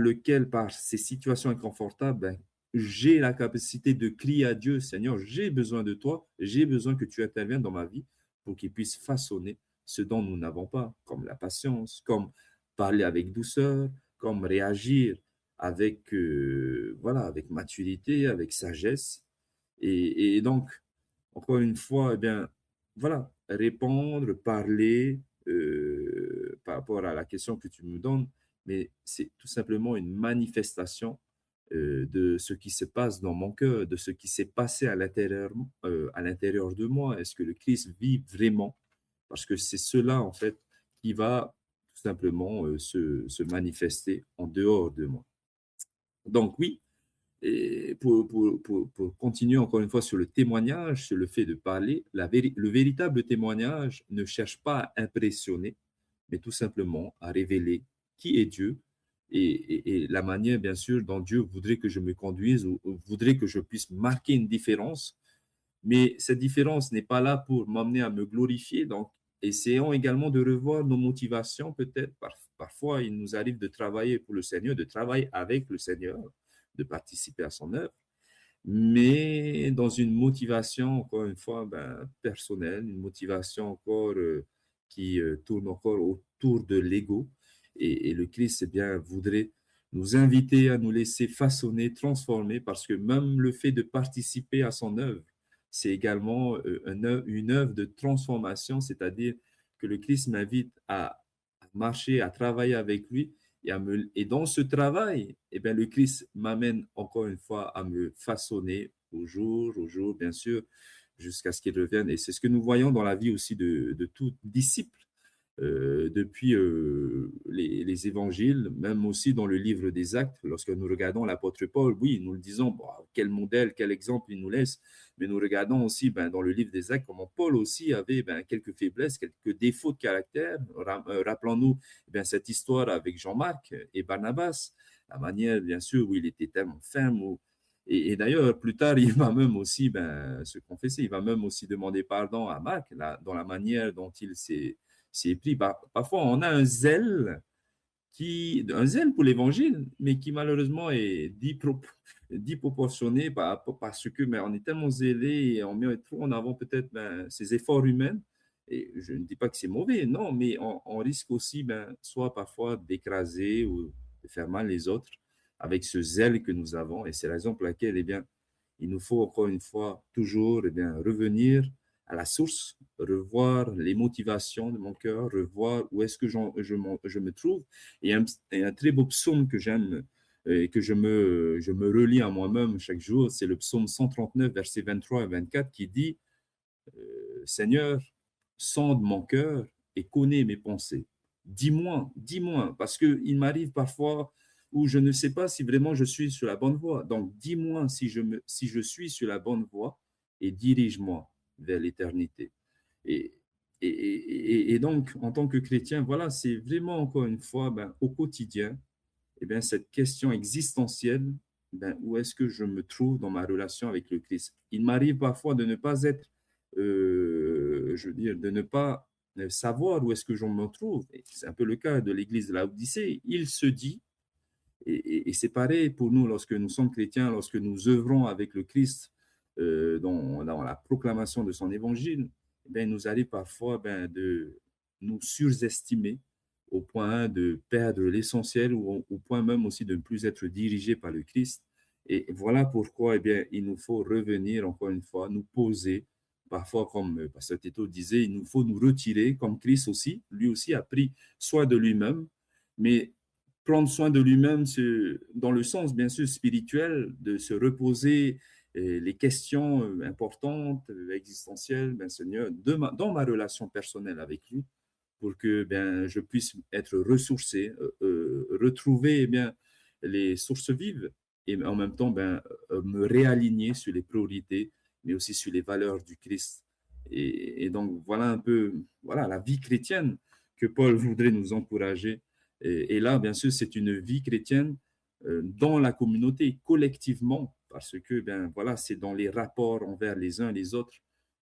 ces situations inconfortables, ben, j'ai la capacité de crier à Dieu, Seigneur, j'ai besoin de toi, j'ai besoin que tu interviennes dans ma vie pour qu'il puisse façonner ce dont nous n'avons pas, comme la patience, comme parler avec douceur, comme réagir avec, voilà, avec maturité, avec sagesse. Et donc, encore une fois, eh bien, voilà, répondre, parler par rapport à la question que tu me donnes, mais c'est tout simplement une manifestation de ce qui se passe dans mon cœur, de ce qui s'est passé à l'intérieur de moi. Est-ce que le Christ vit vraiment? Parce que c'est cela, en fait, qui va tout simplement se manifester en dehors de moi. Donc oui, et pour continuer encore une fois sur le témoignage, sur le fait de parler, le véritable témoignage ne cherche pas à impressionner, mais tout simplement à révéler qui est Dieu et la manière, bien sûr, dont Dieu voudrait que je me conduise ou voudrait que je puisse marquer une différence. Mais cette différence n'est pas là pour m'amener à me glorifier. Donc, essayons également de revoir nos motivations, peut-être. Parfois, il nous arrive de travailler pour le Seigneur, de travailler avec le Seigneur, de participer à son œuvre, mais dans une motivation, encore une fois, personnelle, une motivation encore qui tourne encore autour de l'ego. Et le Christ, eh bien, voudrait nous inviter à nous laisser façonner, transformer, parce que même le fait de participer à son œuvre, c'est également une œuvre de transformation, c'est-à-dire que le Christ m'invite à marcher, à travailler avec lui et dans ce travail, eh bien, le Christ m'amène encore une fois à me façonner au jour, bien sûr, jusqu'à ce qu'il revienne. Et c'est ce que nous voyons dans la vie aussi de tout disciple depuis les évangiles, même aussi dans le livre des Actes, lorsque nous regardons l'apôtre Paul, oui, nous le disons, bon, quel modèle, quel exemple il nous laisse, mais nous regardons aussi dans le livre des Actes comment Paul aussi avait quelques faiblesses, quelques défauts de caractère. Rappelons-nous cette histoire avec Jean-Marc et Barnabas, la manière, bien sûr, où il était tellement ferme, et d'ailleurs, plus tard, il va même aussi se confesser, il va même aussi demander pardon à Marc dans la manière dont il s'est pris. Parfois, on a un zèle pour l'évangile, mais qui malheureusement est disproportionné parce que on est tellement zélé et on met trop en avant peut-être ses efforts humains. Et je ne dis pas que c'est mauvais, non, mais on risque aussi soit parfois d'écraser ou de faire mal les autres avec ce zèle que nous avons. Et c'est la raison pour laquelle il nous faut encore une fois toujours revenir à la source, revoir les motivations de mon cœur, revoir où est-ce que je me trouve. Et un très beau psaume que j'aime et que je me relis à moi-même chaque jour, c'est le psaume 139, versets 23 et 24, qui dit Seigneur, sonde mon cœur et connais mes pensées. Dis-moi, parce qu'il m'arrive parfois où je ne sais pas si vraiment je suis sur la bonne voie. Donc, dis-moi si je suis sur la bonne voie et dirige-moi vers l'éternité. Et, et donc, en tant que chrétien, voilà, c'est vraiment encore une fois au quotidien, cette question existentielle, où est-ce que je me trouve dans ma relation avec le Christ? Il m'arrive parfois de ne pas être, je veux dire, de ne pas savoir où est-ce que je me trouve. C'est un peu le cas de l'église de Laodicée. Il se dit, et c'est pareil pour nous lorsque nous sommes chrétiens, lorsque nous œuvrons avec le Christ dans la proclamation de son évangile, il nous arrive parfois de nous surestimer au point de perdre l'essentiel ou au point même aussi de ne plus être dirigé par le Christ. Et voilà pourquoi il nous faut revenir encore une fois, nous poser. Parfois, comme Pasteur Tito disait, il nous faut nous retirer, comme Christ aussi. Lui aussi a pris soin de lui-même, mais prendre soin de lui-même dans le sens, bien sûr, spirituel, de se reposer les questions importantes, existentielles, Seigneur, dans ma relation personnelle avec lui, pour que je puisse être ressourcé, retrouver les sources vives et en même temps me réaligner sur les priorités, mais aussi sur les valeurs du Christ. Et donc, voilà un peu la vie chrétienne que Paul voudrait nous encourager. Et là, bien sûr, c'est une vie chrétienne dans la communauté, collectivement, parce que c'est dans les rapports envers les uns et les autres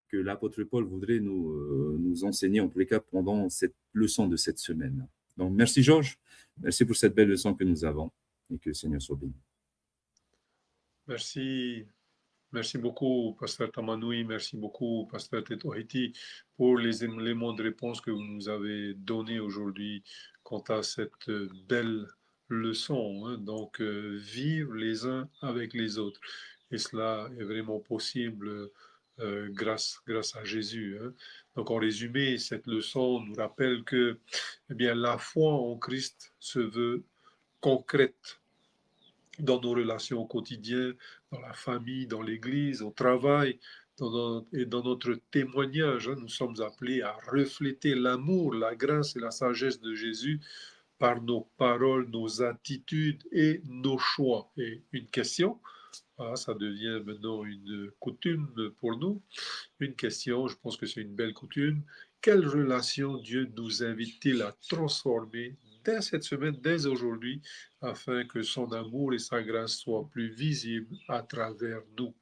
que l'apôtre Paul voudrait nous enseigner, en tous les cas, pendant cette leçon de cette semaine. Donc, merci Georges, merci pour cette belle leçon que nous avons, et que le Seigneur soit béni. Merci. Merci beaucoup, Pasteur Tamanoui. Merci beaucoup, Pasteur Tetohiti, pour les éléments de réponse que vous nous avez donnés aujourd'hui quant à cette belle leçon. Hein. Donc, vivre les uns avec les autres. Et cela est vraiment possible grâce à Jésus. Hein. Donc, en résumé, cette leçon nous rappelle que eh bien, la foi en Christ se veut concrète dans nos relations au quotidien, dans la famille, dans l'Église, au travail, et dans notre témoignage. Hein. Nous sommes appelés à refléter l'amour, la grâce et la sagesse de Jésus par nos paroles, nos attitudes et nos choix. Et une question, ça devient maintenant une coutume pour nous. Une question, je pense que c'est une belle coutume. Quelle relation Dieu nous invite-t-il à transformer dès cette semaine, dès aujourd'hui, afin que son amour et sa grâce soient plus visibles à travers nous?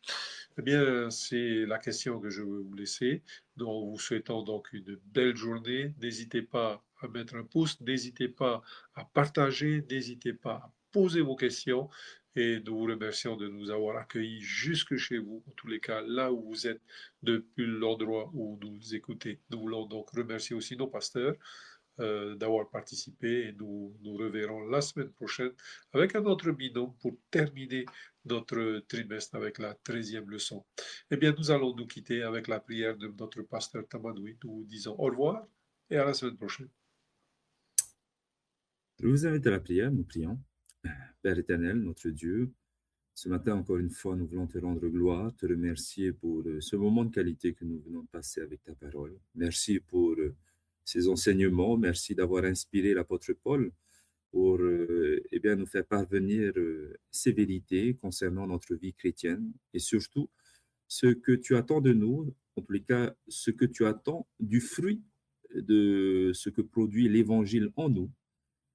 Eh bien, c'est la question que je veux vous laisser. En vous souhaitant donc une belle journée. N'hésitez pas à mettre un pouce, n'hésitez pas à partager, n'hésitez pas à poser vos questions. Et nous vous remercions de nous avoir accueillis jusque chez vous, en tous les cas, là où vous êtes, depuis l'endroit où vous nous écoutez. Nous voulons donc remercier aussi nos pasteurs d'avoir participé et nous reverrons la semaine prochaine avec un autre binôme pour terminer notre trimestre avec la 13e leçon. Eh bien, nous allons nous quitter avec la prière de notre pasteur Tamanoui. Nous vous disons au revoir et à la semaine prochaine. Je vous invite à la prière, nous prions. Père éternel, notre Dieu, ce matin, encore une fois, nous voulons te rendre gloire, te remercier pour ce moment de qualité que nous venons de passer avec ta parole. Merci pour ces enseignements. Merci d'avoir inspiré l'apôtre Paul pour eh bien, nous faire parvenir ces vérités concernant notre vie chrétienne et surtout ce que tu attends de nous, en tous les cas, ce que tu attends du fruit de ce que produit l'Évangile en nous.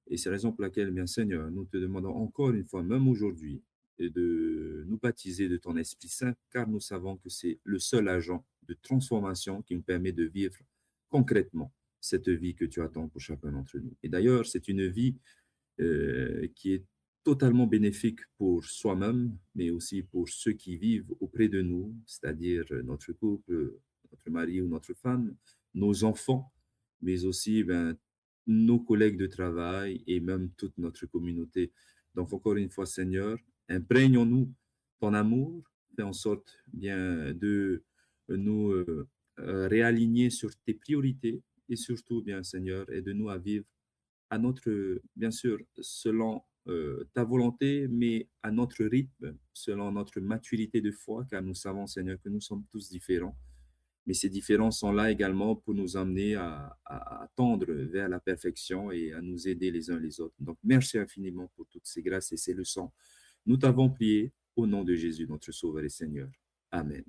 Et c'est la raison pour laquelle, bien Seigneur, nous te demandons encore une fois, même aujourd'hui, de nous baptiser de ton Esprit Saint, car nous savons que c'est le seul agent de transformation qui nous permet de vivre concrètement cette vie que tu attends pour chacun d'entre nous. Et d'ailleurs, c'est une vie qui est totalement bénéfique pour soi-même, mais aussi pour ceux qui vivent auprès de nous, c'est-à-dire notre couple, notre mari ou notre femme, nos enfants, mais aussi nos collègues de travail et même toute notre communauté. Donc encore une fois, Seigneur, imprégnons-nous ton amour, fais en sorte bien de nous réaligner sur tes priorités et surtout, bien Seigneur, aide-nous à vivre à notre, bien sûr, selon ta volonté, mais à notre rythme, selon notre maturité de foi, car nous savons, Seigneur, que nous sommes tous différents. Mais ces différences sont là également pour nous amener à tendre vers la perfection et à nous aider les uns les autres. Donc, merci infiniment pour toutes ces grâces et ces leçons. Nous t'avons prié au nom de Jésus, notre Sauveur et Seigneur. Amen.